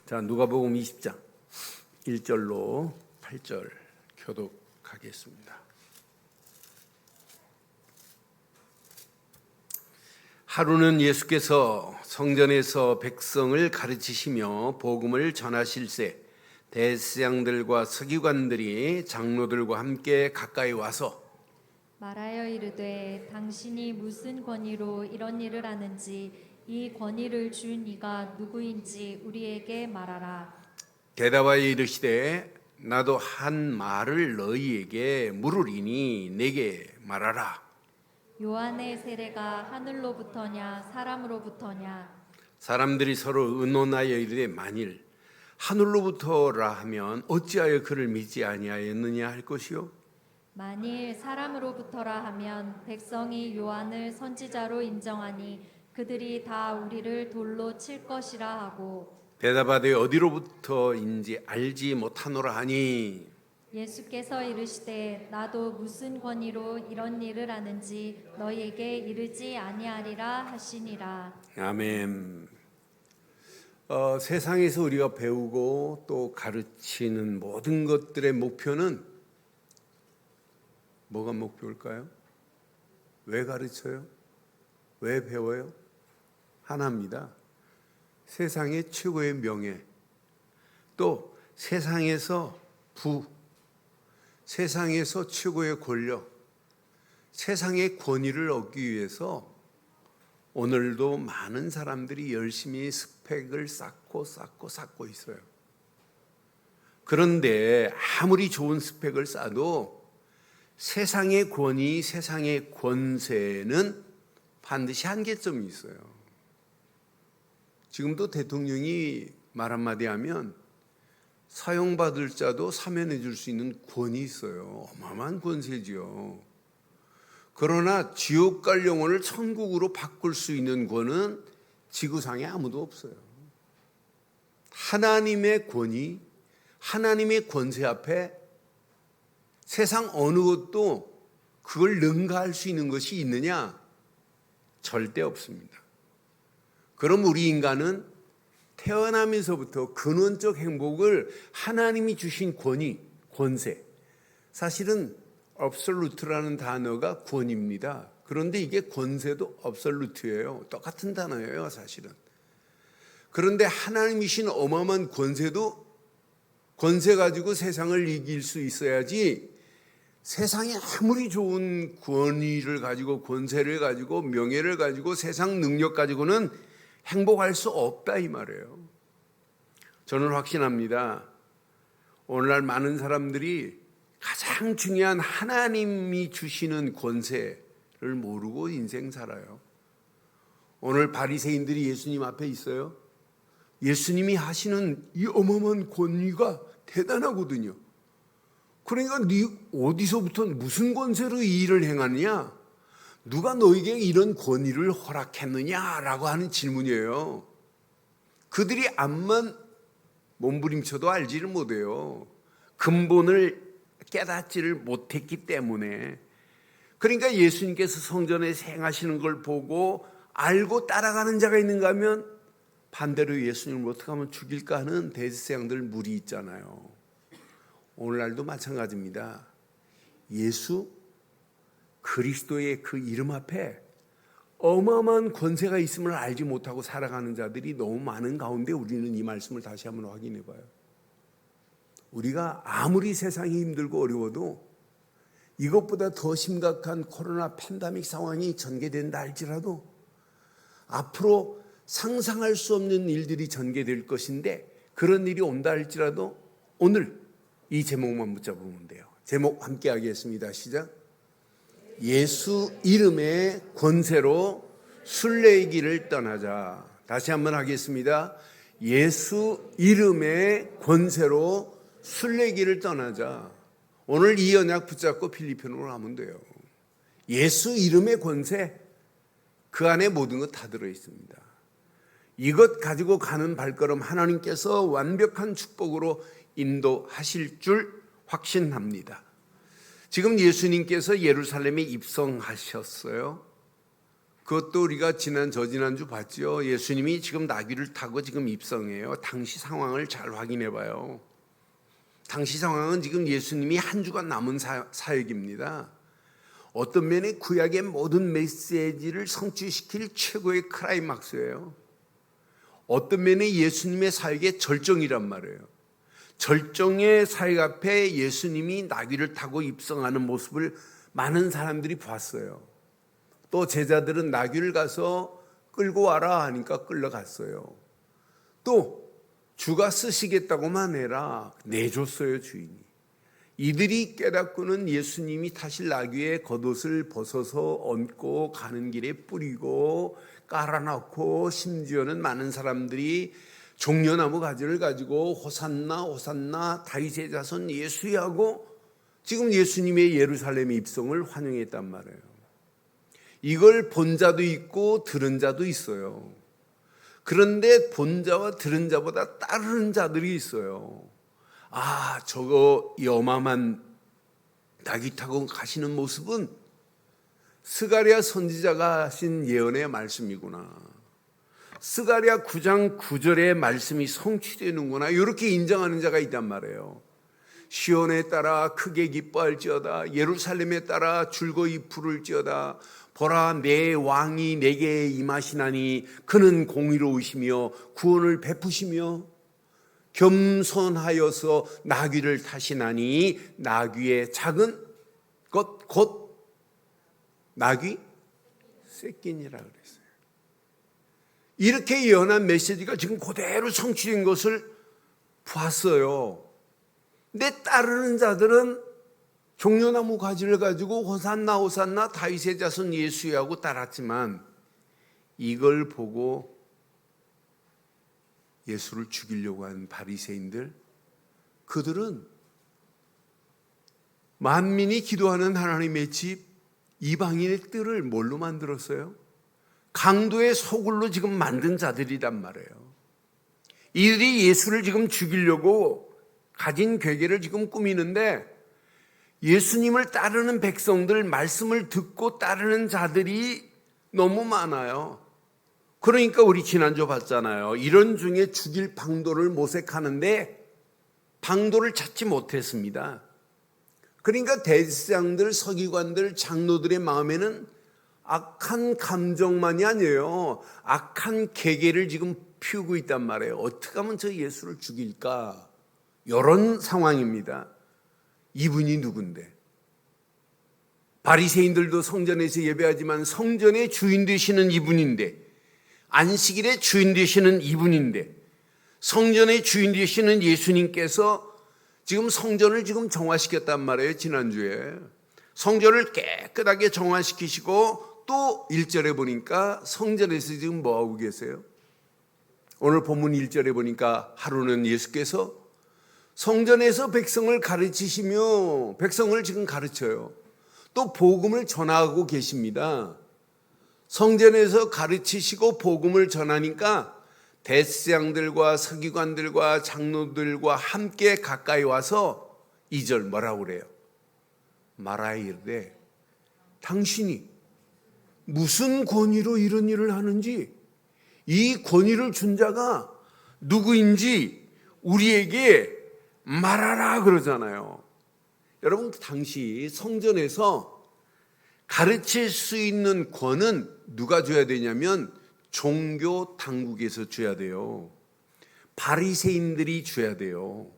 자, 누가복음 20장 1절로 8절 교독하겠습니다. 하루는 예수께서 성전에서 백성을 가르치시며 복음을 전하실새 대제사장들과 서기관들이 장로들과 함께 가까이 와서 말하여 이르되 당신이 무슨 권위로 이런 일을 하는지 이 권위를 준 이가 누구인지 우리에게 말하라. 대답하여 이르시되 나도 한 말을 너희에게 물으리니 내게 말하라. 요한의 세례가 하늘로부터냐 사람으로부터냐? 사람들이 서로 의논하여 이르되 만일 하늘로부터라 하면 어찌하여 그를 믿지 아니하였느냐 할 것이요, 만일 사람으로부터라 하면 백성이 요한을 선지자로 인정하니 그들이 다 우리를 돌로 칠 것이라 하고, 대답하되 어디로부터인지 알지 못하노라 하니 예수께서 이르시되 나도 무슨 권위로 이런 일을 하는지 너희에게 이르지 아니하리라 하시니라. 아멘. 세상에서 우리가 배우고 또 가르치는 모든 것들의 목표는 뭐가 목표일까요? 왜 가르쳐요? 왜 배워요? 하나입니다. 세상의 최고의 명예, 또 세상에서 세상에서 최고의 권력, 세상의 권위를 얻기 위해서 오늘도 많은 사람들이 열심히 스펙을 쌓고 있어요. 그런데 아무리 좋은 스펙을 쌓아도 세상의 권위, 세상의 권세는 반드시 한계점이 있어요. 지금도 대통령이 말 한마디 하면 사용받을 자도 사면해 줄 수 있는 권이 있어요. 어마어마한 권세지요. 그러나 지옥 갈 영혼을 천국으로 바꿀 수 있는 권은 지구상에 아무도 없어요. 하나님의 권위, 하나님의 권세 앞에 세상 어느 것도 그걸 능가할 수 있는 것이 있느냐? 절대 없습니다. 그럼 우리 인간은 태어나면서부터 근원적 행복을 하나님이 주신 권위, 권세, 사실은 absolute라는 단어가 권위입니다. 그런데 이게 권세도 absolute예요. 똑같은 단어예요, 사실은. 그런데 하나님이신 어마어마한 권세도 권세 가지고 세상을 이길 수 있어야지, 세상에 아무리 좋은 권위를 가지고 권세를 가지고 명예를 가지고 세상 능력 가지고는 행복할 수 없다 이 말이에요. 저는 확신합니다. 오늘날 많은 사람들이 가장 중요한 하나님이 주시는 권세를 모르고 인생 살아요. 오늘 바리새인들이 예수님 앞에 있어요. 예수님이 하시는 이 어마어마한 권위가 대단하거든요. 그러니까 네 어디서부터 무슨 권세로 이 일을 행하느냐? 누가 너에게 이런 권위를 허락했느냐라고 하는 질문이에요. 그들이 암만 몸부림쳐도 알지를 못해요. 근본을 깨닫지를 못했기 때문에. 그러니까 예수님께서 성전에 행하시는 걸 보고 알고 따라가는 자가 있는가 하면 반대로 예수님을 어떻게 하면 죽일까 하는 대제사장들 무리 있잖아요. 오늘날도 마찬가지입니다. 예수 그리스도의 그 이름 앞에 어마어마한 권세가 있음을 알지 못하고 살아가는 자들이 너무 많은 가운데 우리는 이 말씀을 다시 한번 확인해 봐요. 우리가 아무리 세상이 힘들고 어려워도 이것보다 더 심각한 코로나 팬데믹 상황이 전개된다 할지라도 앞으로 상상할 수 없는 일들이 전개될 것인데, 그런 일이 온다 할지라도 오늘 이 제목만 붙잡으면 돼요. 제목 함께 하겠습니다. 시작. 예수 이름의 권세로 순례의 떠나자. 다시 한번 하겠습니다. 예수 이름의 권세로 순례의 떠나자. 오늘 이 언약 붙잡고 필리핀으로 가면 돼요. 예수 이름의 권세, 그 안에 모든 것 다 들어있습니다. 이것 가지고 가는 발걸음 하나님께서 완벽한 축복으로 인도하실 줄 확신합니다. 지금 예수님께서 예루살렘에 입성하셨어요. 그것도 우리가 저지난주 봤죠. 예수님이 지금 나귀를 타고 지금 입성해요. 당시 상황을 잘 확인해 봐요. 당시 상황은 지금 예수님이 한 주간 남은 사역입니다. 어떤 면에 구약의 모든 메시지를 성취시킬 최고의 클라이막스예요. 어떤 면에 예수님의 사역의 절정이란 말이에요. 절정의 사역 앞에 예수님이 나귀를 타고 입성하는 모습을 많은 사람들이 봤어요. 또 제자들은 나귀를 가서 끌고 와라 하니까 끌려갔어요. 또 주가 쓰시겠다고만 해라 내줬어요, 주인이. 이들이 깨닫고는 예수님이 타실 나귀의 겉옷을 벗어서 얹고 가는 길에 뿌리고 깔아놓고, 심지어는 많은 사람들이 종려나무 가지를 가지고 호산나 호산나 다윗의 자손 예수야 하고 지금 예수님의 예루살렘 입성을 환영했단 말이에요. 이걸 본 자도 있고 들은 자도 있어요. 그런데 본 자와 들은 자보다 따르는 자들이 있어요. 아, 저거 여마만 나귀 타고 가시는 모습은 스가랴 선지자가 하신 예언의 말씀이구나. 스가랴 9장 9절의 말씀이 성취되는구나. 이렇게 인정하는 자가 있단 말이에요. 시온에 따라 크게 기뻐할지어다. 예루살렘에 따라 즐거이 부를지어다. 보라, 내 왕이 내게 임하시나니 그는 공의로우시며 구원을 베푸시며 겸손하여서 나귀를 타시나니 나귀의 작은 것 곧 나귀 새끼니라 그랬어요. 이렇게 예언한 메시지가 지금 그대로 성취된 것을 봤어요. 근데 따르는 자들은 종려나무 가지를 가지고 호산나 호산나 다윗의 자손 예수야 하고 따랐지만 이걸 보고 예수를 죽이려고 한 바리새인들, 그들은 만민이 기도하는 하나님의 집 이방인의 뜰을 뭘로 만들었어요? 강도의 소굴로 지금 만든 자들이란 말이에요. 이들이 예수를 지금 죽이려고 가진 괴계를 지금 꾸미는데, 예수님을 따르는 백성들, 말씀을 듣고 따르는 자들이 너무 많아요. 그러니까 우리 지난주 봤잖아요. 이런 중에 죽일 방도를 모색하는데 방도를 찾지 못했습니다. 그러니까 대제사장들, 서기관들, 장로들의 마음에는 악한 감정만이 아니에요. 악한 계계를 지금 피우고 있단 말이에요. 어떻게 하면 저 예수를 죽일까? 이런 상황입니다. 이분이 누군데? 바리새인들도 성전에서 예배하지만 성전의 주인 되시는 이분인데, 안식일의 주인 되시는 이분인데, 성전의 주인 되시는 예수님께서 지금 성전을 지금 정화시켰단 말이에요. 지난주에 성전을 깨끗하게 정화시키시고 또 1절에 보니까 성전에서 지금 뭐하고 계세요? 오늘 본문 1절에 보니까 하루는 예수께서 성전에서 백성을 가르치시며, 백성을 지금 가르쳐요. 또 복음을 전하고 계십니다. 성전에서 가르치시고 복음을 전하니까 대제사장들과 서기관들과 장로들과 함께 가까이 와서 2절 뭐라고 그래요? 말하여 이르되 당신이 무슨 권위로 이런 일을 하는지, 이 권위를 준 자가 누구인지 우리에게 말하라 그러잖아요. 여러분, 당시 성전에서 가르칠 수 있는 권은 누가 줘야 되냐면 종교 당국에서 줘야 돼요. 바리새인들이 줘야 돼요.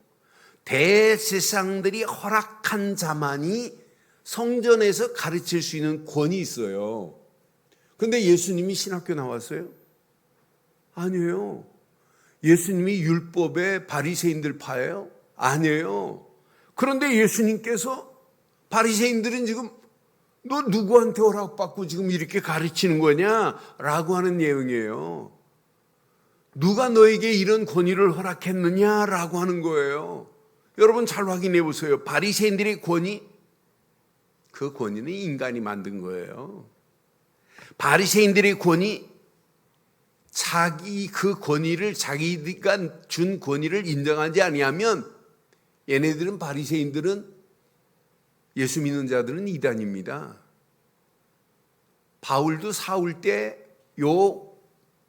대제사장들이 허락한 자만이 성전에서 가르칠 수 있는 권이 있어요. 그런데 예수님이 신학교 나왔어요? 아니에요. 예수님이 율법의 바리새인들 파예요? 아니에요. 그런데 예수님께서 바리새인들은 지금 너 누구한테 허락받고 지금 이렇게 가르치는 거냐? 라고 하는 내용이에요. 누가 너에게 이런 권위를 허락했느냐? 라고 하는 거예요. 여러분 잘 확인해 보세요. 바리새인들의 권위, 그 권위는 인간이 만든 거예요. 바리새인들의 권위, 자기 그 권위를, 자기가 준 권위를 인정하지 아니하면 얘네들은, 바리새인들은, 예수 믿는 자들은 이단입니다. 바울도 사울 때 요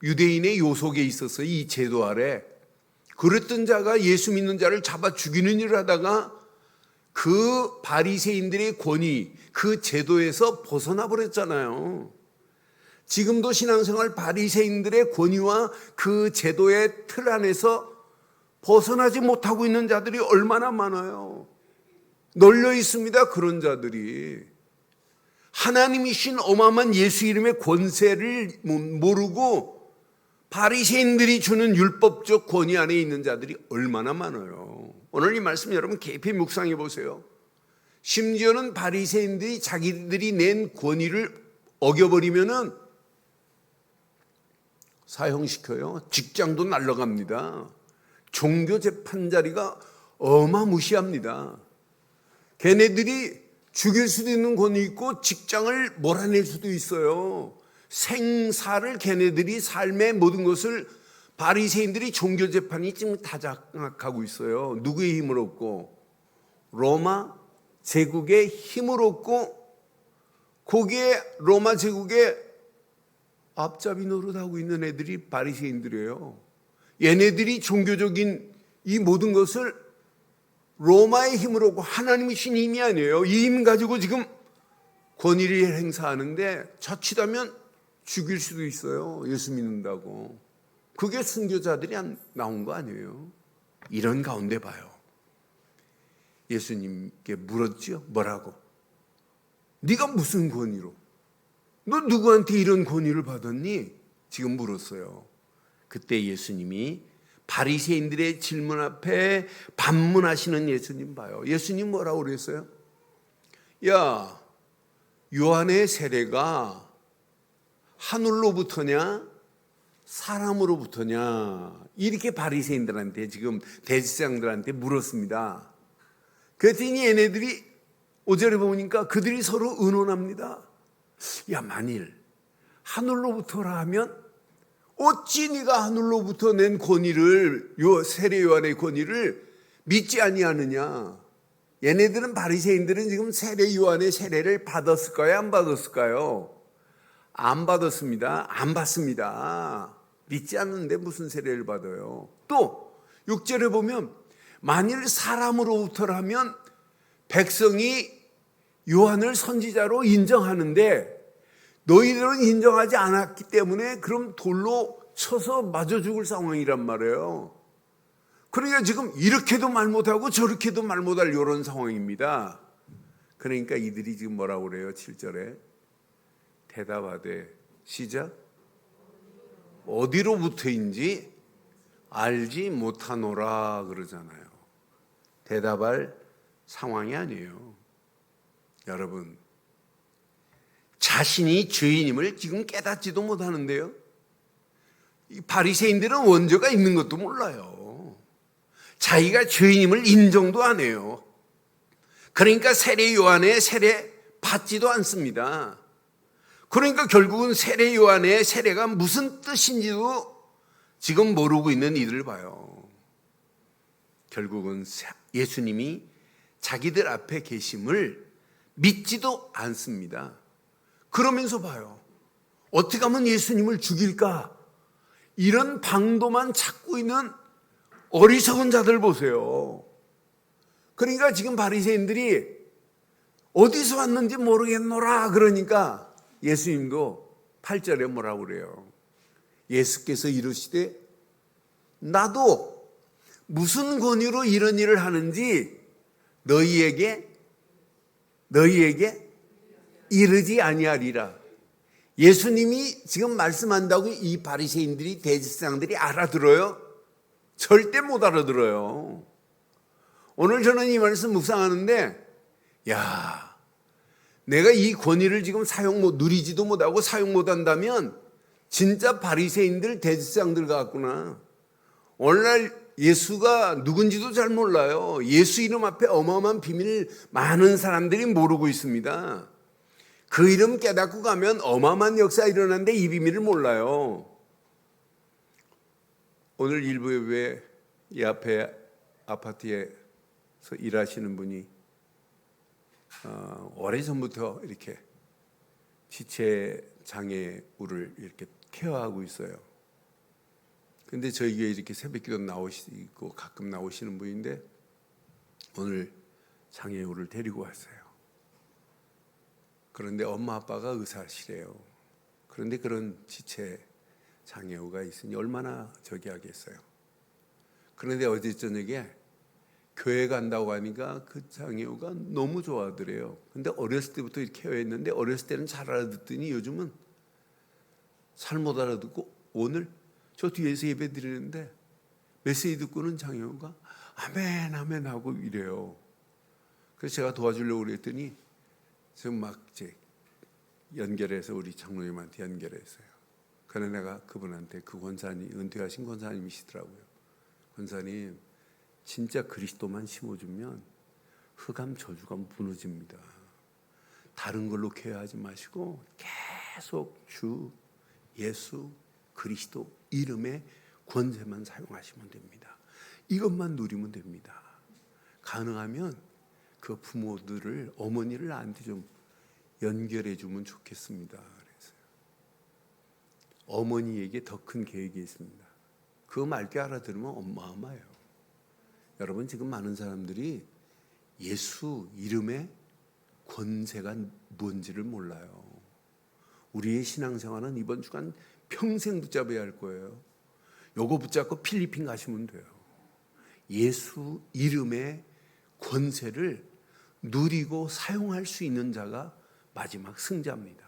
유대인의 요속에 있었어요. 이 제도 아래. 그랬던 자가 예수 믿는 자를 잡아 죽이는 일을 하다가 그 바리새인들의 권위, 그 제도에서 벗어나 버렸잖아요. 지금도 신앙생활 바리새인들의 권위와 그 제도의 틀 안에서 벗어나지 못하고 있는 자들이 얼마나 많아요. 널려 있습니다. 그런 자들이. 하나님이신 어마어마한 예수 이름의 권세를 모르고 바리새인들이 주는 율법적 권위 안에 있는 자들이 얼마나 많아요. 오늘 이 말씀 여러분 깊이 묵상해 보세요. 심지어는 바리새인들이 자기들이 낸 권위를 어겨버리면은 사형시켜요. 직장도 날라갑니다. 종교 재판 자리가 어마무시합니다. 걔네들이 죽일 수도 있는 권위 있고 직장을 몰아낼 수도 있어요. 생사를 걔네들이 삶의 모든 것을 바리새인들이 종교 재판이 지금 다 장악하고 있어요. 누구의 힘을 얻고? 로마 제국의 힘을 얻고 거기에 로마 제국의 앞잡이 노릇하고 있는 애들이 바리새인들이에요. 얘네들이 종교적인 이 모든 것을 로마의 힘을 얻고 하나님이신 힘이 아니에요. 이 힘 가지고 지금 권위를 행사하는데 자칫하면 죽일 수도 있어요. 예수 믿는다고. 그게 순교자들이 나온 거 아니에요. 이런 가운데 봐요. 예수님께 물었죠. 뭐라고? 네가 무슨 권위로? 너 누구한테 이런 권위를 받았니? 지금 물었어요. 그때 예수님이 바리새인들의 질문 앞에 반문하시는 예수님 봐요. 예수님 뭐라고 그랬어요? 야, 요한의 세례가 하늘로부터냐 사람으로부터냐 이렇게 바리새인들한테 지금 대제사장들한테 물었습니다. 그랬더니 얘네들이 5절에 보니까 그들이 서로 의논합니다. 야, 만일 하늘로부터라 하면 어찌 네가 하늘로부터 낸 권위를 세례 요한의 권위를 믿지 아니하느냐. 얘네들은 바리새인들은 지금 세례 요한의 세례를 받았을까요? 안 받았을까요? 안 받았습니다. 안 받습니다. 믿지 않는데 무슨 세례를 받아요? 또 6절에 보면 만일 사람으로부터라면 백성이 요한을 선지자로 인정하는데 너희들은 인정하지 않았기 때문에 그럼 돌로 쳐서 맞아 죽을 상황이란 말이에요. 그러니까 지금 이렇게도 말 못하고 저렇게도 말 못할 이런 상황입니다. 그러니까 이들이 지금 뭐라고 그래요? 7절에 대답하되 시작 어디로부터인지 알지 못하노라 그러잖아요. 대답할 상황이 아니에요. 여러분, 자신이 죄인임을 지금 깨닫지도 못하는데요. 이 바리새인들은 원죄가 있는 것도 몰라요. 자기가 죄인임을 인정도 안 해요. 그러니까 세례 요한의 세례 받지도 않습니다. 그러니까 결국은 세례 요한의 세례가 무슨 뜻인지도 지금 모르고 있는 이들을 봐요. 결국은 예수님이 자기들 앞에 계심을 믿지도 않습니다. 그러면서 봐요. 어떻게 하면 예수님을 죽일까? 이런 방도만 찾고 있는 어리석은 자들 보세요. 그러니까 지금 바리새인들이 어디서 왔는지 모르겠노라 그러니까 예수님도 8절에 뭐라고 그래요? 예수께서 이르시되 나도 무슨 권위로 이런 일을 하는지 너희에게 이르지 아니하리라. 예수님이 지금 말씀한다고 이 바리새인들이 대제사장들이 알아들어요? 절대 못 알아들어요. 오늘 저는 이 말씀 묵상하는데 야, 내가 이 권위를 지금 누리지도 못하고 사용 못한다면 진짜 바리새인들 대제사장들 같구나. 오늘날 예수가 누군지도 잘 몰라요. 예수 이름 앞에 어마어마한 비밀 많은 사람들이 모르고 있습니다. 그 이름 깨닫고 가면 어마어마한 역사 일어나는데 이 비밀을 몰라요. 오늘 일부에 왜 이 앞에 아파트에서 일하시는 분이 오래전부터 이렇게 지체 장애우를 이렇게 케어하고 있어요. 근데 저희 교회 이렇게 새벽기도 나오시고 가끔 나오시는 분인데 오늘 장애우를 데리고 왔어요. 그런데 엄마 아빠가 의사시래요. 그런데 그런 지체 장애우가 있으니 얼마나 저기 하겠어요. 그런데 어제 저녁에 교회 간다고 하니까 그 장애우가 너무 좋아하더래요. 근데 어렸을 때부터 이렇게 케어했는데 어렸을 때는 잘 알아듣더니 요즘은 잘 못 알아듣고 오늘 저 뒤에서 예배 드리는데 메시지 듣고는 장애우가 아멘 아멘 하고 이래요. 그래서 제가 도와주려고 그랬더니 지금 막 이제 연결해서 우리 장로님한테 연결했어요. 그래서 내가 그분한테 그 권사님, 은퇴하신 권사님이시더라고요. 권사님, 진짜 그리스도만 심어주면 흑암 저주가 무너집니다. 다른 걸로 케어하지 마시고 계속 주 예수 그리스도 이름의 권세만 사용하시면 됩니다. 이것만 누리면 됩니다. 가능하면 그 부모들을, 어머니를 나한테 좀 연결해 주면 좋겠습니다. 그래서 어머니에게 더 큰 계획이 있습니다. 그 말귀 알아들으면 어마어마해요. 여러분, 지금 많은 사람들이 예수 이름의 권세가 뭔지를 몰라요. 우리의 신앙생활은 이번 주간 평생 붙잡아야 할 거예요. 요거 붙잡고 필리핀 가시면 돼요. 예수 이름의 권세를 누리고 사용할 수 있는 자가 마지막 승자입니다.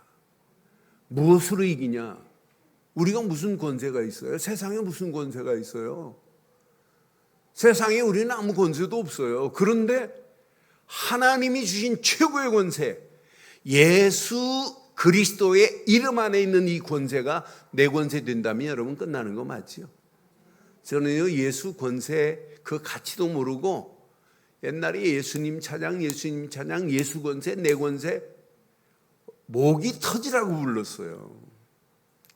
무엇으로 이기냐? 우리가 무슨 권세가 있어요? 세상에 무슨 권세가 있어요? 세상에 우리는 아무 권세도 없어요. 그런데 하나님이 주신 최고의 권세, 예수 그리스도의 이름 안에 있는 이 권세가 내 권세 된다면 여러분 끝나는 거 맞죠? 저는요, 예수 권세 그 가치도 모르고 옛날에 예수님 찬양, 예수 권세, 내 권세 목이 터지라고 불렀어요.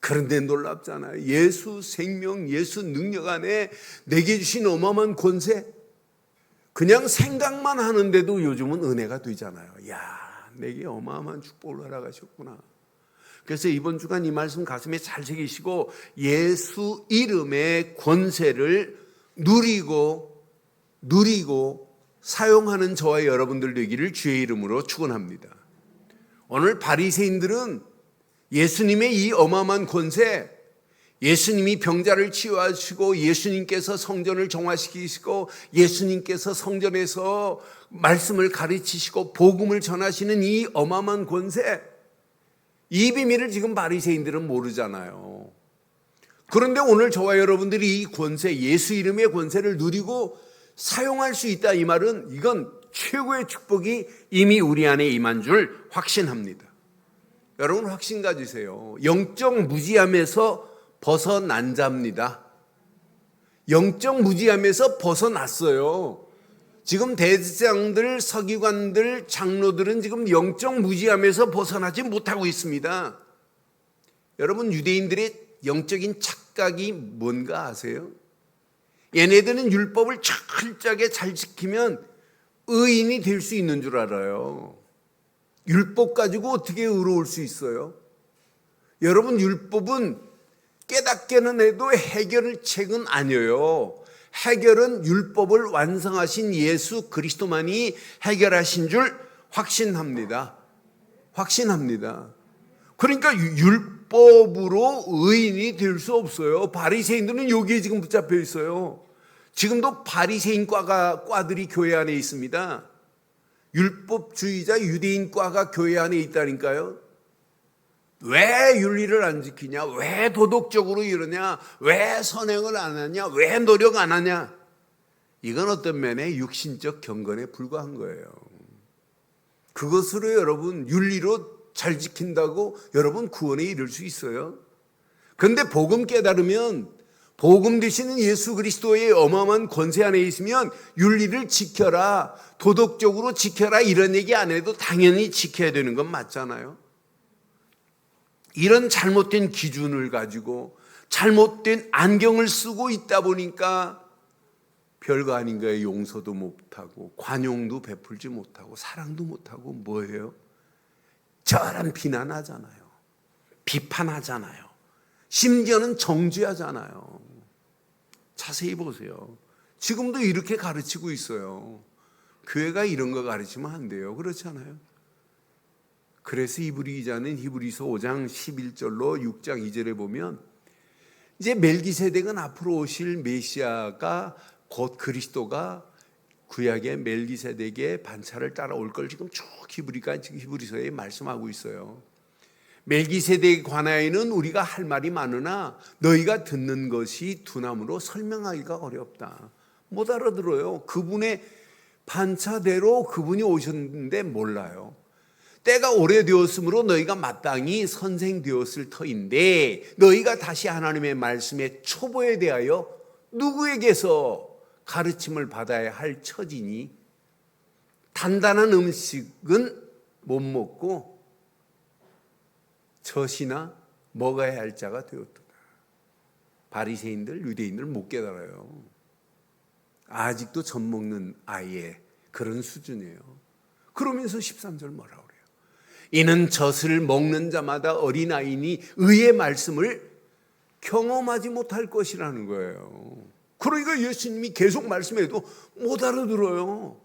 그런데 놀랍잖아요. 예수 생명, 예수 능력 안에 내게 주신 어마어마한 권세, 그냥 생각만 하는데도 요즘은 은혜가 되잖아요. 야, 내게 어마어마한 축복을 허락하셨구나. 그래서 이번 주간 이 말씀 가슴에 잘 새기시고 예수 이름의 권세를 누리고 사용하는 저와 여러분들 되기를 주의 이름으로 축원합니다. 오늘 바리새인들은 예수님의 이 어마어마한 권세, 예수님이 병자를 치유하시고 예수님께서 성전을 정화시키시고 예수님께서 성전에서 말씀을 가르치시고 복음을 전하시는 이 어마어마한 권세, 이 비밀을 지금 바리새인들은 모르잖아요. 그런데 오늘 저와 여러분들이 이 권세, 예수 이름의 권세를 누리고 사용할 수 있다, 이 말은 이건 최고의 축복이 이미 우리 안에 임한 줄 확신합니다. 여러분 확신 가지세요. 영적 무지함에서 벗어난 자입니다. 영적 무지함에서 벗어났어요. 지금 대장들, 서기관들, 장로들은 지금 영적 무지함에서 벗어나지 못하고 있습니다. 여러분, 유대인들의 영적인 착각이 뭔가 아세요? 얘네들은 율법을 철저하게 잘 지키면 의인이 될 수 있는 줄 알아요. 율법 가지고 어떻게 의로울 수 있어요? 여러분, 율법은 깨닫게는 해도 해결의 책은 아니에요. 해결은 율법을 완성하신 예수 그리스도만이 해결하신 줄 확신합니다. 확신합니다. 그러니까 율법으로 의인이 될 수 없어요. 바리새인들은 여기에 지금 붙잡혀 있어요. 지금도 바리새인 과들이 교회 안에 있습니다. 율법주의자 유대인과가 교회 안에 있다니까요. 왜 윤리를 안 지키냐? 왜 도덕적으로 이러냐? 왜 선행을 안 하냐? 왜 노력 안 하냐? 이건 어떤 면에 육신적 경건에 불과한 거예요. 그것으로 여러분 윤리로 잘 지킨다고 여러분 구원에 이를 수 있어요? 그런데 복음 깨달으면, 복음 되시는 예수 그리스도의 어마어마한 권세 안에 있으면 윤리를 지켜라, 도덕적으로 지켜라 이런 얘기 안 해도 당연히 지켜야 되는 건 맞잖아요. 이런 잘못된 기준을 가지고 잘못된 안경을 쓰고 있다 보니까 별거 아닌 거에 용서도 못하고 관용도 베풀지 못하고 사랑도 못하고 뭐예요? 적절한 비난하잖아요. 비판하잖아요. 심지어는 정죄하잖아요. 자세히 보세요. 지금도 이렇게 가르치고 있어요. 교회가 이런 거 가르치면 안 돼요. 그렇지 않아요? 그래서 히브리 기자는 히브리서 5장 11절로 6장 2절에 보면 이제 멜기세덱은 앞으로 오실 메시아가 곧 그리스도가 구약의 멜기세덱의 반차를 따라올 걸 지금 쭉 히브리서에 말씀하고 있어요. 멜기세덱에 관하여는 우리가 할 말이 많으나 너희가 듣는 것이 둔함으로 설명하기가 어렵다. 못 알아들어요. 그분의 반차대로 그분이 오셨는데 몰라요. 때가 오래되었으므로 너희가 마땅히 선생되었을 터인데 너희가 다시 하나님의 말씀의 초보에 대하여 누구에게서 가르침을 받아야 할 처지니 단단한 음식은 못 먹고 젖이나 먹어야 할 자가 되었도다. 바리새인들, 유대인들 못 깨달아요. 아직도 젖 먹는 아이의 그런 수준이에요. 그러면서 13절 뭐라고 그래요? 이는 젖을 먹는 자마다 어린아이니 의의 말씀을 경험하지 못할 것이라는 거예요. 그러니까 예수님이 계속 말씀해도 못 알아들어요.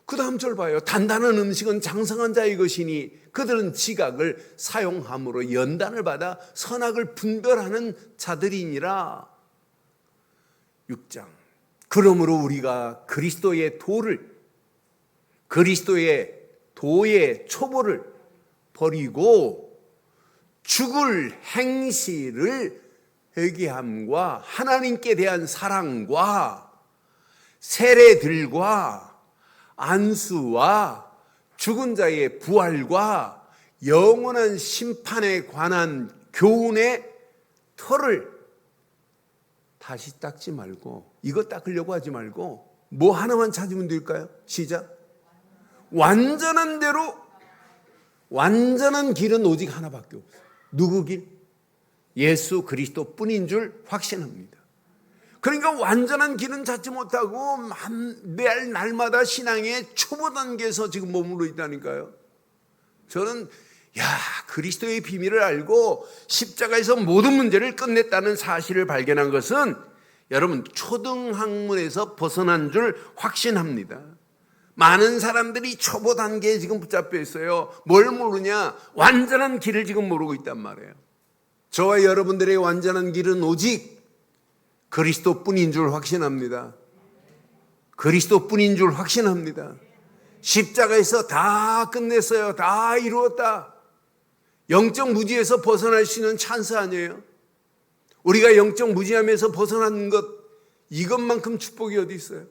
그 다음 절 봐요. 단단한 음식은 장성한 자의 것이니 그들은 지각을 사용함으로 연단을 받아 선악을 분별하는 자들이니라. 6장. 그러므로 우리가 그리스도의 도의 초보를 버리고 죽을 행실을 회개함과 하나님께 대한 사랑과 세례들과 안수와 죽은 자의 부활과 영원한 심판에 관한 교훈의 털을 다시 닦지 말고, 이거 닦으려고 하지 말고 뭐 하나만 찾으면 될까요? 시작. 완전한 대로, 완전한 길은 오직 하나밖에 없어요. 누구 길? 예수 그리스도 뿐인 줄 확신합니다. 그러니까 완전한 길은 찾지 못하고 매일 날마다 신앙의 초보 단계에서 지금 머물러 있다니까요. 저는 그리스도의 비밀을 알고 십자가에서 모든 문제를 끝냈다는 사실을 발견한 것은 여러분 초등학문에서 벗어난 줄 확신합니다. 많은 사람들이 초보 단계에 지금 붙잡혀 있어요. 뭘 모르냐? 완전한 길을 지금 모르고 있단 말이에요. 저와 여러분들의 완전한 길은 오직 그리스도뿐인 줄 확신합니다. 그리스도뿐인 줄 확신합니다. 십자가에서 다 끝냈어요. 다 이루었다. 영적 무지에서 벗어날 수 있는 찬스 아니에요? 우리가 영적 무지함에서 벗어난 것, 이것만큼 축복이 어디 있어요?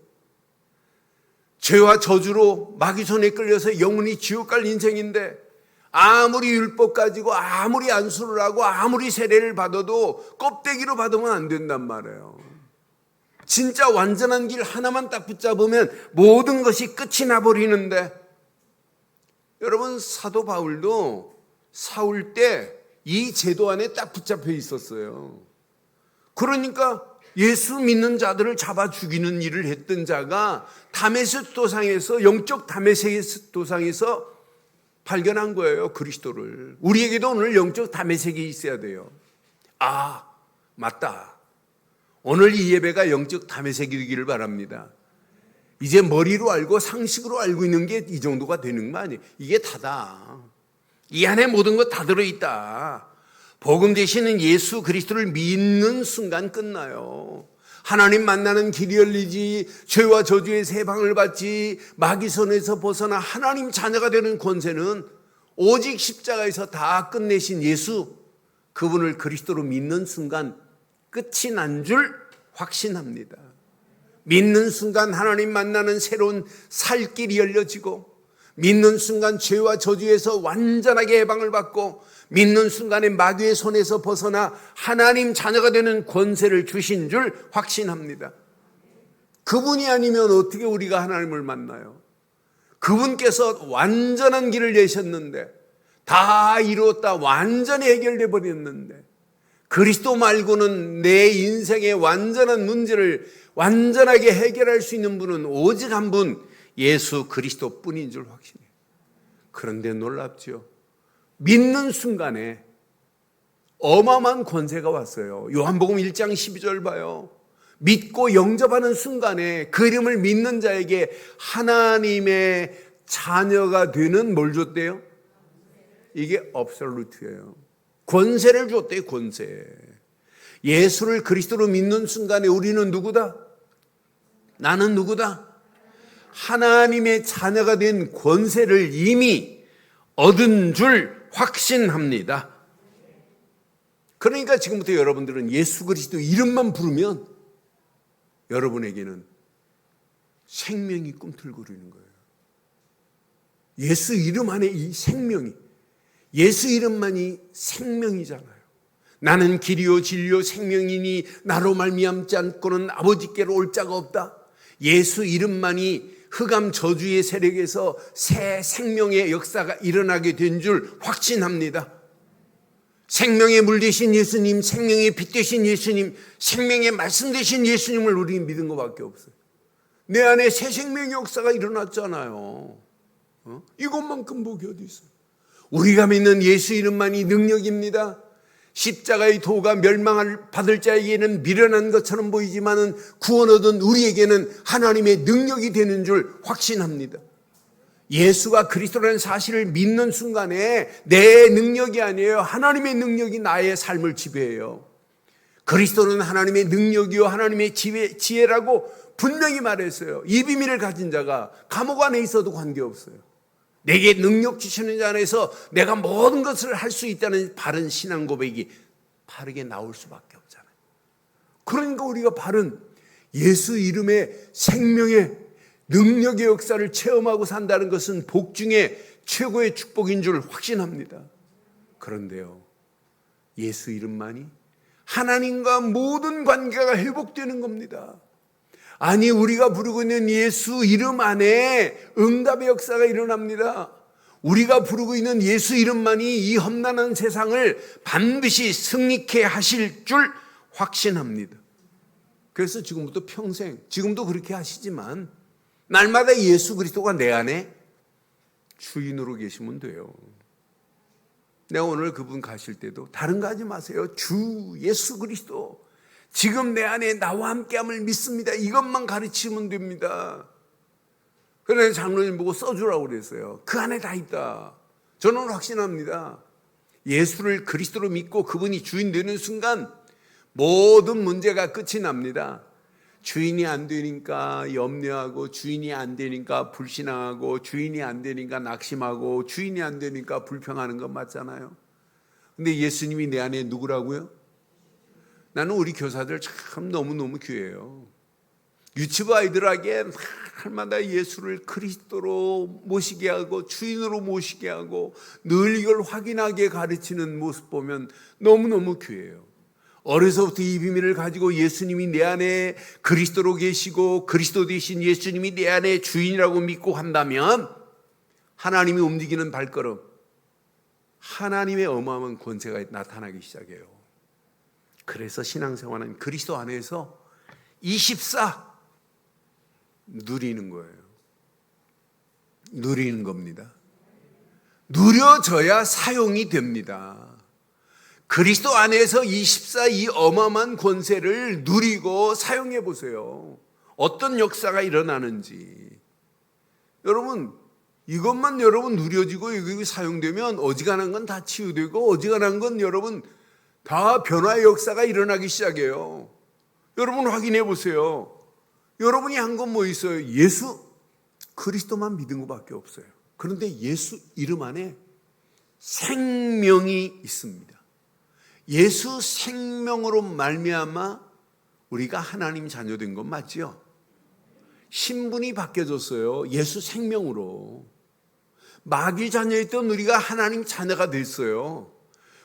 죄와 저주로 마귀 손에 끌려서 영원히 지옥 갈 인생인데 아무리 율법 가지고 아무리 안수를 하고 아무리 세례를 받아도 껍데기로 받으면 안 된단 말이에요. 진짜 완전한 길 하나만 딱 붙잡으면 모든 것이 끝이 나버리는데, 여러분 사도 바울도 사울 때 이 제도 안에 딱 붙잡혀 있었어요. 그러니까 예수 믿는 자들을 잡아 죽이는 일을 했던 자가 다메섹 도상에서, 영적 다메섹 도상에서 발견한 거예요. 그리스도를. 우리에게도 오늘 영적 다메섹이 있어야 돼요. 아, 맞다. 오늘 이 예배가 영적 다메섹이기를 바랍니다. 이제 머리로 알고 상식으로 알고 있는 게 이 정도가 되는 거 아니에요. 이게 다다. 이 안에 모든 것 다 들어있다. 복음 되시는 예수 그리스도를 믿는 순간 끝나요. 하나님 만나는 길이 열리지, 죄와 저주의 세방을 받지, 마귀 손에서 벗어나 하나님 자녀가 되는 권세는 오직 십자가에서 다 끝내신 예수, 그분을 그리스도로 믿는 순간 끝이 난 줄 확신합니다. 믿는 순간 하나님 만나는 새로운 살 길이 열려지고, 믿는 순간 죄와 저주에서 완전하게 해방을 받고, 믿는 순간에 마귀의 손에서 벗어나 하나님 자녀가 되는 권세를 주신 줄 확신합니다. 그분이 아니면 어떻게 우리가 하나님을 만나요? 그분께서 완전한 길을 내셨는데, 다 이루었다, 완전히 해결돼 버렸는데, 그리스도 말고는 내 인생의 완전한 문제를 완전하게 해결할 수 있는 분은 오직 한 분, 예수 그리스도 뿐인 줄 확신해요. 그런데 놀랍죠. 믿는 순간에 어마어마한 권세가 왔어요. 요한복음 1장 12절 봐요. 믿고 영접하는 순간에 그 이름을 믿는 자에게 하나님의 자녀가 되는 뭘 줬대요? 이게 absolute예요. 권세를 줬대요. 권세. 예수를 그리스도로 믿는 순간에 우리는 누구다? 나는 누구다? 하나님의 자녀가 된 권세를 이미 얻은 줄 확신합니다. 그러니까 지금부터 여러분들은 예수 그리스도 이름만 부르면 여러분에게는 생명이 꿈틀거리는 거예요. 예수 이름 안에 이 생명이, 예수 이름만이 생명이잖아요. 나는 길이요 진리요 생명이니 나로 말미암지 않고는 아버지께로 올 자가 없다. 예수 이름만이 흑암 저주의 세력에서 새 생명의 역사가 일어나게 된 줄 확신합니다. 생명의 물 되신 예수님, 생명의 빛 되신 예수님, 생명의 말씀 되신 예수님을 우리 믿은 것밖에 없어요. 내 안에 새 생명의 역사가 일어났잖아요. 이것만큼 복이 어디 있어요? 우리가 믿는 예수 이름만이 능력입니다. 십자가의 도가 멸망을 받을 자에게는 미련한 것처럼 보이지만은 구원 얻은 우리에게는 하나님의 능력이 되는 줄 확신합니다. 예수가 그리스도라는 사실을 믿는 순간에 내 능력이 아니에요. 하나님의 능력이 나의 삶을 지배해요. 그리스도는 하나님의 능력이요 하나님의 지혜라고 분명히 말했어요. 이 비밀을 가진 자가 감옥 안에 있어도 관계없어요. 내게 능력 주시는 자 안에서 내가 모든 것을 할 수 있다는 바른 신앙 고백이 바르게 나올 수밖에 없잖아요. 그러니까 우리가 바른 예수 이름의 생명의 능력의 역사를 체험하고 산다는 것은 복 중에 최고의 축복인 줄 확신합니다. 그런데요, 예수 이름만이 하나님과 모든 관계가 회복되는 겁니다. 아니, 우리가 부르고 있는 예수 이름 안에 응답의 역사가 일어납니다. 우리가 부르고 있는 예수 이름만이 이 험난한 세상을 반드시 승리케 하실 줄 확신합니다. 그래서 지금부터 평생, 지금도 그렇게 하시지만 날마다 예수 그리스도가 내 안에 주인으로 계시면 돼요. 내가 오늘 그분 가실 때도 다른 거 하지 마세요. 주 예수 그리스도 지금 내 안에 나와 함께함을 믿습니다. 이것만 가르치면 됩니다. 그래서 장로님 보고 써주라고 그랬어요. 그 안에 다 있다. 저는 확신합니다. 예수를 그리스도로 믿고 그분이 주인 되는 순간 모든 문제가 끝이 납니다. 주인이 안 되니까 염려하고, 주인이 안 되니까 불신앙하고, 주인이 안 되니까 낙심하고, 주인이 안 되니까 불평하는 건 맞잖아요. 근데 예수님이 내 안에 누구라고요? 나는 우리 교사들 참 너무너무 귀해요. 유치부 아이들에게 날마다 예수를 그리스도로 모시게 하고 주인으로 모시게 하고 늘 이걸 확인하게 가르치는 모습 보면 너무너무 귀해요. 어려서부터 이 비밀을 가지고 예수님이 내 안에 그리스도로 계시고 그리스도 되신 예수님이 내 안에 주인이라고 믿고 한다면 하나님이 움직이는 발걸음, 하나님의 어마어마한 권세가 나타나기 시작해요. 그래서 신앙생활은 그리스도 안에서 24 누리는 거예요. 누리는 겁니다. 누려져야 사용이 됩니다. 그리스도 안에서 24 이 어마어마한 권세를 누리고 사용해 보세요. 어떤 역사가 일어나는지. 여러분, 이것만 여러분 누려지고 여기 사용되면 어지간한 건 다 치유되고 어지간한 건 여러분 다 변화의 역사가 일어나기 시작해요. 여러분 확인해 보세요. 여러분이 한 건 뭐 있어요? 예수 그리스도만 믿은 것밖에 없어요. 그런데 예수 이름 안에 생명이 있습니다. 예수 생명으로 말미암아 우리가 하나님 자녀된 건 맞죠? 신분이 바뀌어졌어요. 예수 생명으로. 마귀 자녀였던 우리가 하나님 자녀가 됐어요.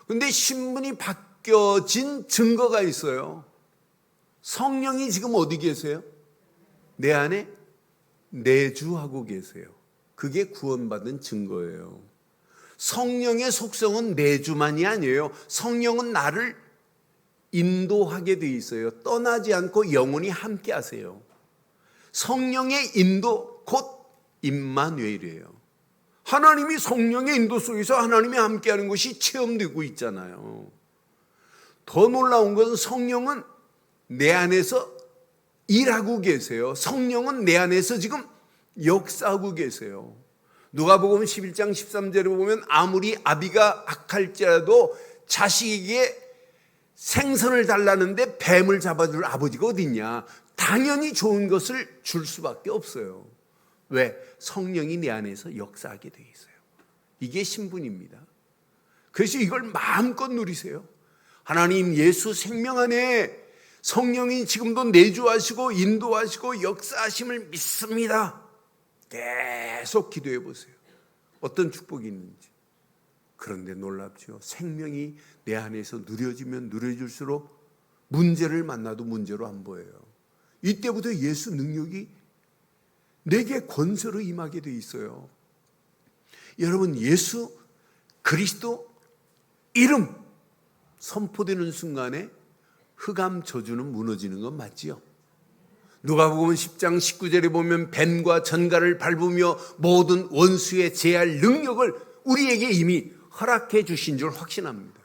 그런데 신분이 바뀌어진 증거가 있어요. 성령이 지금 어디 계세요? 내 안에 내주하고 계세요. 그게 구원받은 증거예요. 성령의 속성은 내주만이 아니에요. 성령은 나를 인도하게 돼 있어요. 떠나지 않고 영원히 함께 하세요. 성령의 인도 곧 임마누엘이에요. 하나님이 성령의 인도 속에서 하나님이 함께하는 것이 체험되고 있잖아요. 더 놀라운 것은 성령은 내 안에서 일하고 계세요. 성령은 내 안에서 지금 역사하고 계세요. 누가복음 11장 13절에 보면 아무리 아비가 악할지라도 자식에게 생선을 달라는데 뱀을 잡아줄 아버지가 어딨냐. 당연히 좋은 것을 줄 수밖에 없어요. 왜? 성령이 내 안에서 역사하게 되어 있어요. 이게 신분입니다. 그래서 이걸 마음껏 누리세요. 하나님 예수 생명 안에 성령이 지금도 내주하시고 인도하시고 역사하심을 믿습니다. 계속 기도해 보세요. 어떤 축복이 있는지. 그런데 놀랍죠. 생명이 내 안에서 누려지면 누려질수록 문제를 만나도 문제로 안 보여요. 이때부터 예수 능력이 내게 권세로 임하게 돼 있어요. 여러분, 예수 그리스도 이름 선포되는 순간에 흑암 저주는 무너지는 건 맞지요? 누가복음 10장 19절에 보면 뱀과 전갈을 밟으며 모든 원수의 제할 능력을 우리에게 이미 허락해 주신 줄 확신합니다.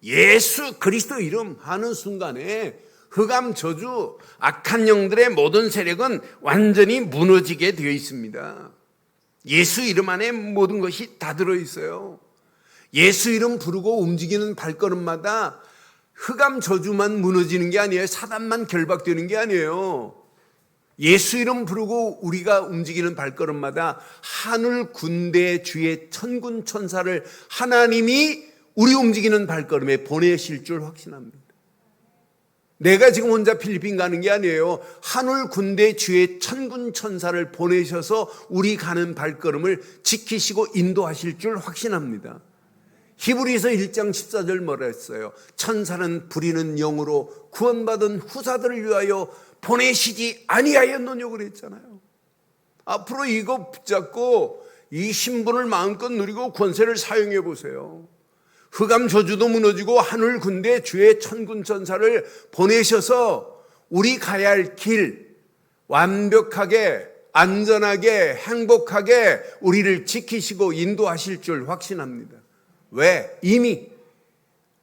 예수 그리스도 이름 하는 순간에 흑암 저주, 악한 영들의 모든 세력은 완전히 무너지게 되어 있습니다. 예수 이름 안에 모든 것이 다 들어있어요. 예수 이름 부르고 움직이는 발걸음마다 흑암 저주만 무너지는 게 아니에요. 사단만 결박되는 게 아니에요. 예수 이름 부르고 우리가 움직이는 발걸음마다 하늘 군대 주의 천군 천사를 하나님이 우리 움직이는 발걸음에 보내실 줄 확신합니다. 내가 지금 혼자 필리핀 가는 게 아니에요. 하늘 군대 주의 천군 천사를 보내셔서 우리 가는 발걸음을 지키시고 인도하실 줄 확신합니다. 히브리서 1장 14절 뭐라 했어요? 천사는 부리는 영으로 구원받은 후사들을 위하여 보내시지 아니하였느냐고 그랬잖아요. 앞으로 이거 붙잡고 이 신분을 마음껏 누리고 권세를 사용해 보세요. 흑암 저주도 무너지고 하늘 군대 주의 천군 천사를 보내셔서 우리 가야 할 길 완벽하게 안전하게 행복하게 우리를 지키시고 인도하실 줄 확신합니다. 왜? 이미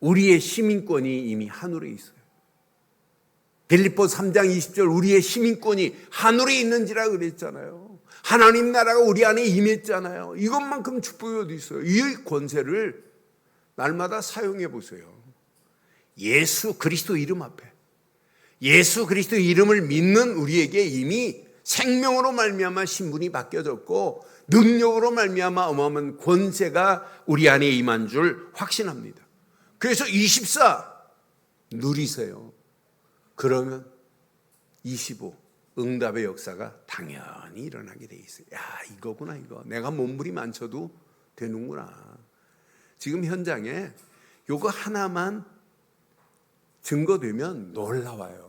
우리의 시민권이 이미 하늘에 있어요. 빌립보 3장 20절 우리의 시민권이 하늘에 있는지라 그랬잖아요. 하나님 나라가 우리 안에 임했잖아요. 이것만큼 축복이 어디 있어요? 이 권세를 날마다 사용해 보세요. 예수 그리스도 이름 앞에 예수 그리스도 이름을 믿는 우리에게 이미 생명으로 말미암아 신분이 바뀌어졌고 능력으로 말미암아 어마어마한 권세가 우리 안에 임한 줄 확신합니다. 그래서 24 누리세요. 그러면 25 응답의 역사가 당연히 일어나게 돼 있어요. 야, 이거구나 이거. 내가 몸부림 안 쳐도 되는구나. 지금 현장에 요거 하나만 증거되면 놀라워요.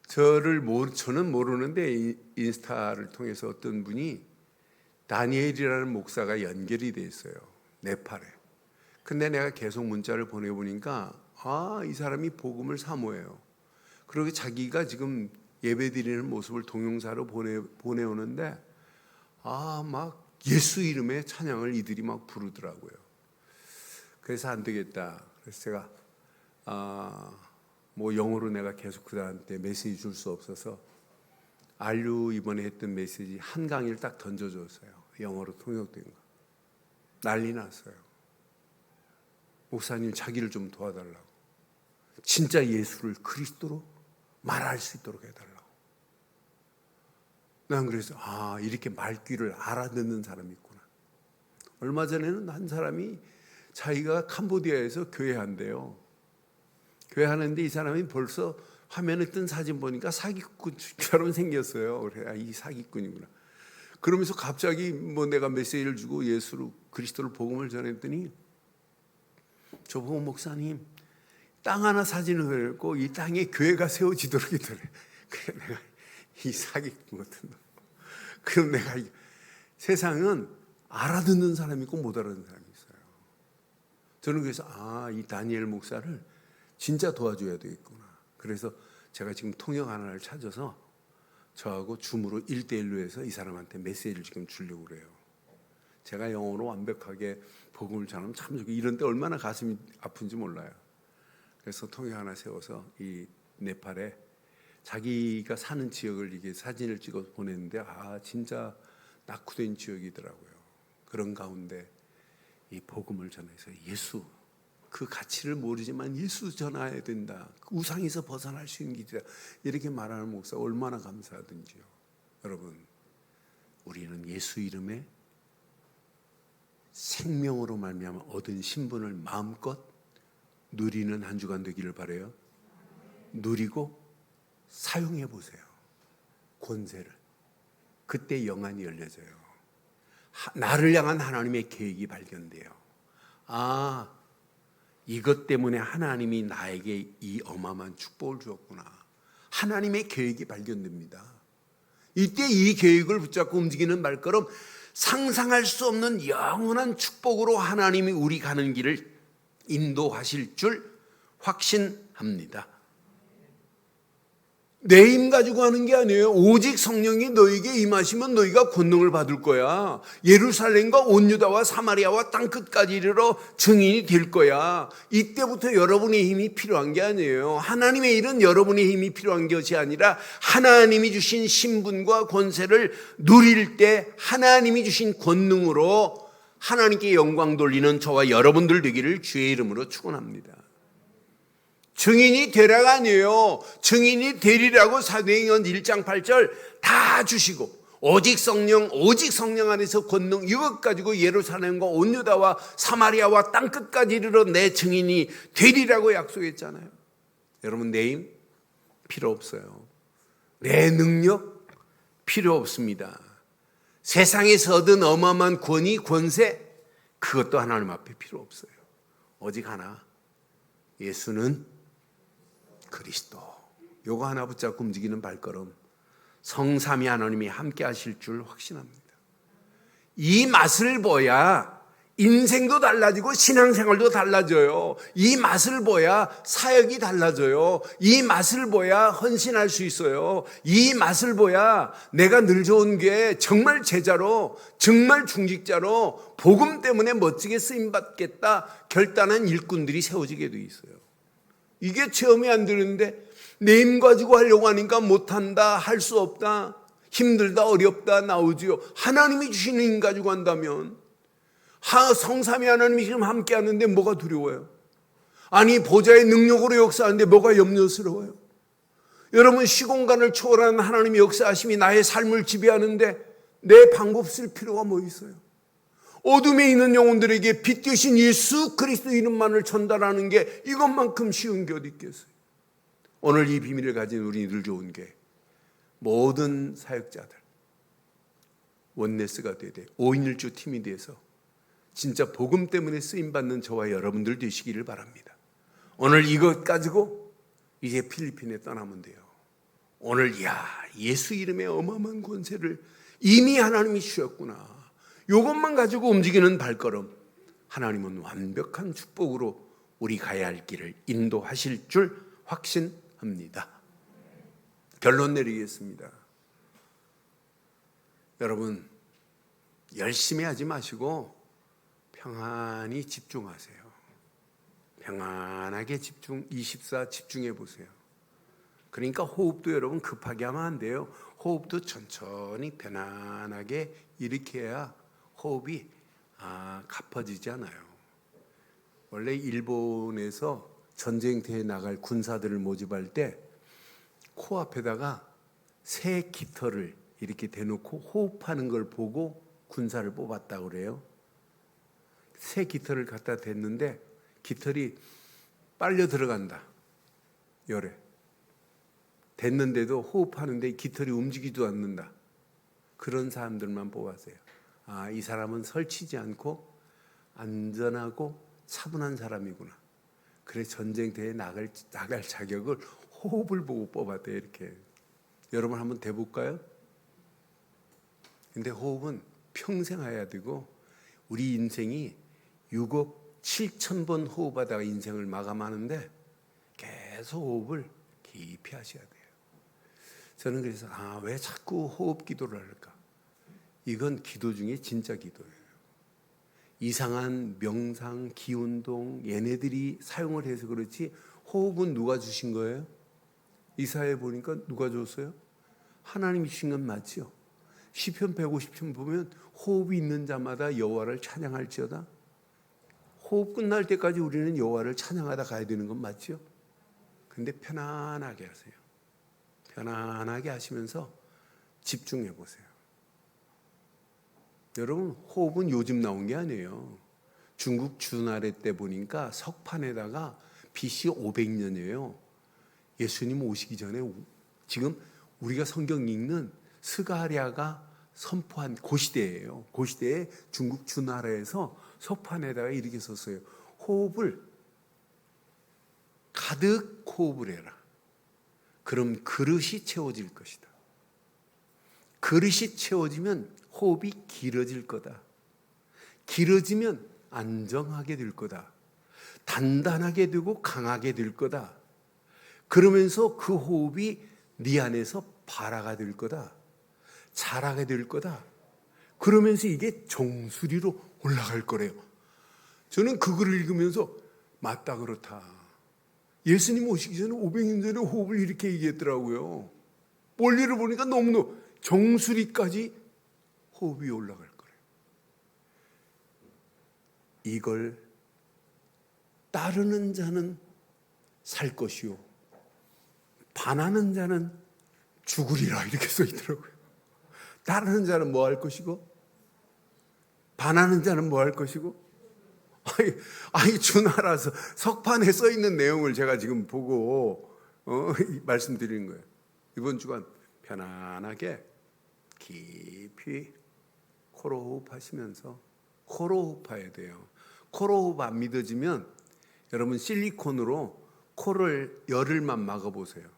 저는 모르는데 인스타를 통해서 어떤 분이 다니엘이라는 목사가 연결이 돼 있어요. 네팔에. 근데 내가 계속 문자를 보내보니까 이 사람이 복음을 사모해요. 그리고 자기가 지금 예배드리는 모습을 동영상으로 보내오는데 막 예수 이름의 찬양을 이들이 막 부르더라고요. 그래서 안 되겠다. 그래서 제가 뭐 영어로 내가 계속 그들한테 메시지 줄 수 없어서 알류 이번에 했던 메시지 한 강의를 딱 던져줬어요. 영어로 통역된 거. 난리 났어요. 목사님 자기를 좀 도와달라고. 진짜 예수를 그리스도로 말할 수 있도록 해달라고. 난 그래서 이렇게 말귀를 알아듣는 사람이 있구나. 얼마 전에는 한 사람이 자기가 캄보디아에서 교회한대요. 교회하는데 이 사람이 벌써 화면에 뜬 사진 보니까 사기꾼처럼 생겼어요. 그래, 이 사기꾼이구나. 그러면서 갑자기 뭐 내가 메시지를 주고 예수로 그리스도를 복음을 전했더니 저보고 목사님 땅 하나 사진을 걸고 이 땅에 교회가 세워지도록 해더래. 그래 내가 이 사기꾼 같은 놈. 그럼 내가 세상은 알아듣는 사람이 있고 못 알아듣는 사람이 있어요. 저는 그래서 이 다니엘 목사를 진짜 도와줘야 되겠구나. 그래서 제가 지금 통역 하나를 찾아서 저하고 줌으로 1대1로 해서 이 사람한테 메시지를 지금 주려고 그래요. 제가 영어로 완벽하게 복음을 전하면 참 이런 때 얼마나 가슴이 아픈지 몰라요. 그래서 통역 하나 세워서 이 네팔에 자기가 사는 지역을 이게 사진을 찍어서 보냈는데 진짜 낙후된 지역이더라고요. 그런 가운데 이 복음을 전해서 예수 그 가치를 모르지만 예수 전해야 된다. 우상에서 벗어날 수 있는 길이다. 이렇게 말하는 목사 얼마나 감사하든지요. 여러분, 우리는 예수 이름에 생명으로 말미암아 얻은 신분을 마음껏 누리는 한 주간 되기를 바라요. 누리고 사용해 보세요. 권세를. 그때 영안이 열려져요. 나를 향한 하나님의 계획이 발견돼요. 이것 때문에 하나님이 나에게 이 어마어마한 축복을 주었구나. 하나님의 계획이 발견됩니다. 이때 이 계획을 붙잡고 움직이는 발걸음, 상상할 수 없는 영원한 축복으로 하나님이 우리 가는 길을 인도하실 줄 확신합니다. 내 힘 가지고 하는 게 아니에요. 오직 성령이 너에게 임하시면 너희가 권능을 받을 거야. 예루살렘과 온 유다와 사마리아와 땅끝까지 이르러 증인이 될 거야. 이때부터 여러분의 힘이 필요한 게 아니에요. 하나님의 일은 여러분의 힘이 필요한 것이 아니라 하나님이 주신 신분과 권세를 누릴 때 하나님이 주신 권능으로 하나님께 영광 돌리는 저와 여러분들 되기를 주의 이름으로 축원합니다. 증인이 되라가 아니에요. 증인이 되리라고 사도행전 1장 8절 다 주시고 오직 성령 안에서 권능 이것 가지고 예루살렘과 온 유다와 사마리아와 땅끝까지 이르러 내 증인이 되리라고 약속했잖아요. 여러분, 내 힘 필요 없어요. 내 능력 필요 없습니다. 세상에서 얻은 어마어마한 권위, 권세 그것도 하나님 앞에 필요 없어요. 오직 하나, 예수는 그리스도. 요거 하나 붙잡고 움직이는 발걸음, 성삼위 하나님이 함께 하실 줄 확신합니다. 이 맛을 보야 인생도 달라지고 신앙생활도 달라져요. 이 맛을 보야 사역이 달라져요. 이 맛을 보야 헌신할 수 있어요. 이 맛을 보야 내가 늘 좋은 게 정말 제자로, 정말 중직자로 복음 때문에 멋지게 쓰임받겠다 결단한 일꾼들이 세워지게 돼 있어요. 이게 체험이 안 되는데 내 힘 가지고 하려고 하니까 못한다, 할 수 없다, 힘들다, 어렵다 나오지요. 하나님이 주시는 힘 가지고 한다면, 성삼위 하나님이 지금 함께 하는데 뭐가 두려워요? 아니, 보좌의 능력으로 역사하는데 뭐가 염려스러워요? 여러분, 시공간을 초월하는 하나님의 역사하심이 나의 삶을 지배하는데 내 방법 쓸 필요가 뭐 있어요? 어둠에 있는 영혼들에게 빛 되신 예수 그리스도 이름만을 전달하는 게 이것만큼 쉬운 게 어디 있겠어요? 오늘 이 비밀을 가진 우리 늘 좋은 게 모든 사역자들 원네스가 되되 5인 1조 팀이 돼서 진짜 복음 때문에 쓰임받는 저와 여러분들 되시기를 바랍니다. 오늘 이것 가지고 이제 필리핀에 떠나면 돼요. 오늘 예수 이름의 어마어마한 권세를 이미 하나님이 주셨구나. 이것만 가지고 움직이는 발걸음, 하나님은 완벽한 축복으로 우리 가야 할 길을 인도하실 줄 확신합니다. 결론 내리겠습니다. 여러분, 열심히 하지 마시고 평안히 집중하세요. 평안하게 24 집중해 보세요. 그러니까 호흡도 여러분 급하게 하면 안 돼요. 호흡도 천천히 편안하게 이렇게 해야 호흡이 가빠지지 않아요. 원래 일본에서 전쟁터에 나갈 군사들을 모집할 때 코앞에다가 새 깃털을 이렇게 대놓고 호흡하는 걸 보고 군사를 뽑았다고 그래요. 새 깃털을 갖다 댔는데 깃털이 빨려 들어간다. 열에. 됐는데도 호흡하는데 깃털이 움직이지도 않는다. 그런 사람들만 뽑았어요. 이 사람은 설치지 않고 안전하고 차분한 사람이구나. 그래 전쟁터에 나갈 자격을 호흡을 보고 뽑았대요. 이렇게. 여러분 한번 대볼까요? 근데 호흡은 평생 해야 되고 우리 인생이 6억 7천 번 호흡하다가 인생을 마감하는데 계속 호흡을 깊이 하셔야 돼요. 저는 그래서 왜 자꾸 호흡 기도를 할까? 이건 기도 중에 진짜 기도예요. 이상한 명상, 기운동 얘네들이 사용을 해서 그렇지 호흡은 누가 주신 거예요? 이사야에 보니까 누가 줬어요? 하나님이 주신 건 맞죠? 시편 150편 보면 호흡이 있는 자마다 여호와를 찬양할지어다. 호흡 끝날 때까지 우리는 여호와를 찬양하다 가야 되는 건 맞죠? 근데 편안하게 하세요. 편안하게 하시면서 집중해 보세요. 여러분, 호흡은 요즘 나온 게 아니에요. 중국 주나래 때 보니까 석판에다가 BC 500년이에요. 예수님 오시기 전에 지금 우리가 성경 읽는 스가랴가 선포한 그 시대예요. 그 시대에 중국 주나라에서 석판에다가 이렇게 썼어요. 호흡을 가득 호흡을 해라. 그럼 그릇이 채워질 것이다. 그릇이 채워지면 호흡이 길어질 거다. 길어지면 안정하게 될 거다. 단단하게 되고 강하게 될 거다. 그러면서 그 호흡이 네 안에서 발화가 될 거다. 자라게 될 거다. 그러면서 이게 정수리로 올라갈 거래요. 저는 그거를 읽으면서 맞다 그렇다. 예수님 오시기 전에 500년 전에 호흡을 이렇게 얘기했더라고요. 원리를 보니까 너무너무 정수리까지 호흡이 올라갈 거래요. 이걸 따르는 자는 살 것이요 반하는 자는 죽으리라 이렇게 써 있더라고요. 따르는 자는 뭐 할 것이고 반하는 자는 뭐 할 것이고 아니 주나라서 석판에 써 있는 내용을 제가 지금 보고 말씀드리는 거예요. 이번 주간 편안하게 깊이 코로 호흡하시면서 코로 호흡해야 돼요. 코로 호흡 안 믿어지면 여러분 실리콘으로 코를 열흘만 막아보세요.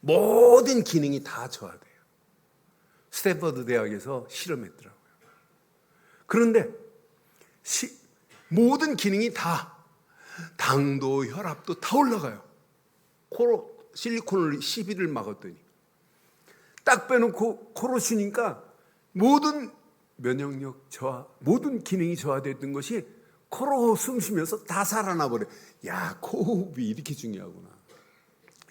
모든 기능이 다 저하돼요. 스탠퍼드 대학에서 실험했더라고요. 그런데 모든 기능이 다 당도 혈압도 다 올라가요. 코로 실리콘을 시비를 막았더니 딱 빼놓고 코로 쉬니까 모든 면역력 저하, 모든 기능이 저하됐던 것이 코로 숨 쉬면서 다 살아나 버려요. 야, 코호흡이 이렇게 중요하구나.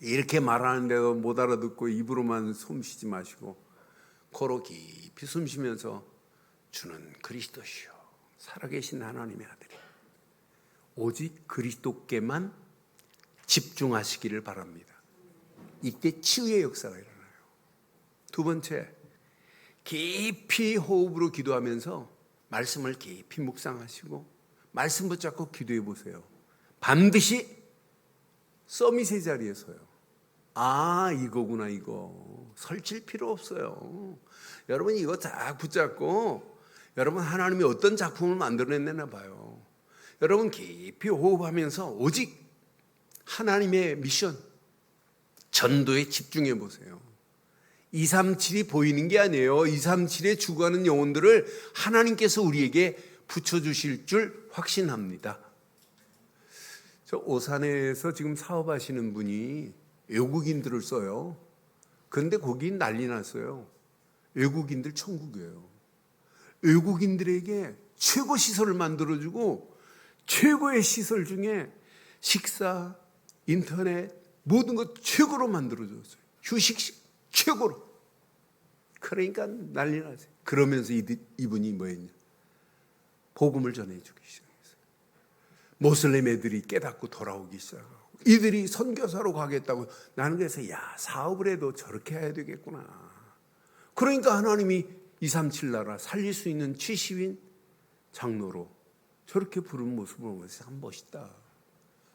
이렇게 말하는데도 못 알아듣고 입으로만 숨 쉬지 마시고 코로 깊이 숨 쉬면서 주는 그리스도시요 살아계신 하나님의 아들이 오직 그리스도께만 집중하시기를 바랍니다. 이때 치유의 역사가 일어나요. 두 번째, 깊이 호흡으로 기도하면서 말씀을 깊이 묵상하시고 말씀 붙잡고 기도해 보세요. 반드시 서밋의 자리에 서요. 이거구나 이거. 설칠 필요 없어요. 여러분 이거 딱 붙잡고 여러분 하나님이 어떤 작품을 만들어냈나 봐요. 여러분 깊이 호흡하면서 오직 하나님의 미션, 전도에 집중해 보세요. 237이 보이는 게 아니에요. 237에 죽어가는 영혼들을 하나님께서 우리에게 붙여주실 줄 확신합니다. 저 오산에서 지금 사업하시는 분이 외국인들을 써요. 그런데 거기 난리 났어요. 외국인들 천국이에요. 외국인들에게 최고 시설을 만들어주고 최고의 시설 중에 식사, 인터넷 모든 것 최고로 만들어줬어요. 휴식식 최고로. 그러니까 난리 났어요. 그러면서 이분이 뭐 했냐. 복음을 전해주기 시작했어요. 모슬렘 애들이 깨닫고 돌아오기 시작하고 이들이 선교사로 가겠다고. 나는 그래서 사업을 해도 저렇게 해야 되겠구나. 그러니까 하나님이 237 나라 살릴 수 있는 70인 장로로 저렇게 부른 모습을 보면서 참 멋있다.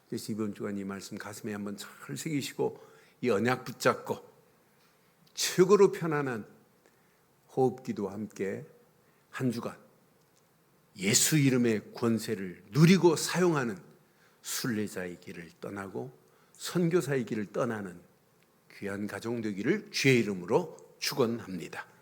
그래서 이번 주간 이 말씀 가슴에 한번 잘 새기시고 이 언약 붙잡고 최고로 편안한 호흡기도와 함께 한 주간 예수 이름의 권세를 누리고 사용하는 순례자의 길을 떠나고 선교사의 길을 떠나는 귀한 가정 되기를 주의 이름으로 축원합니다.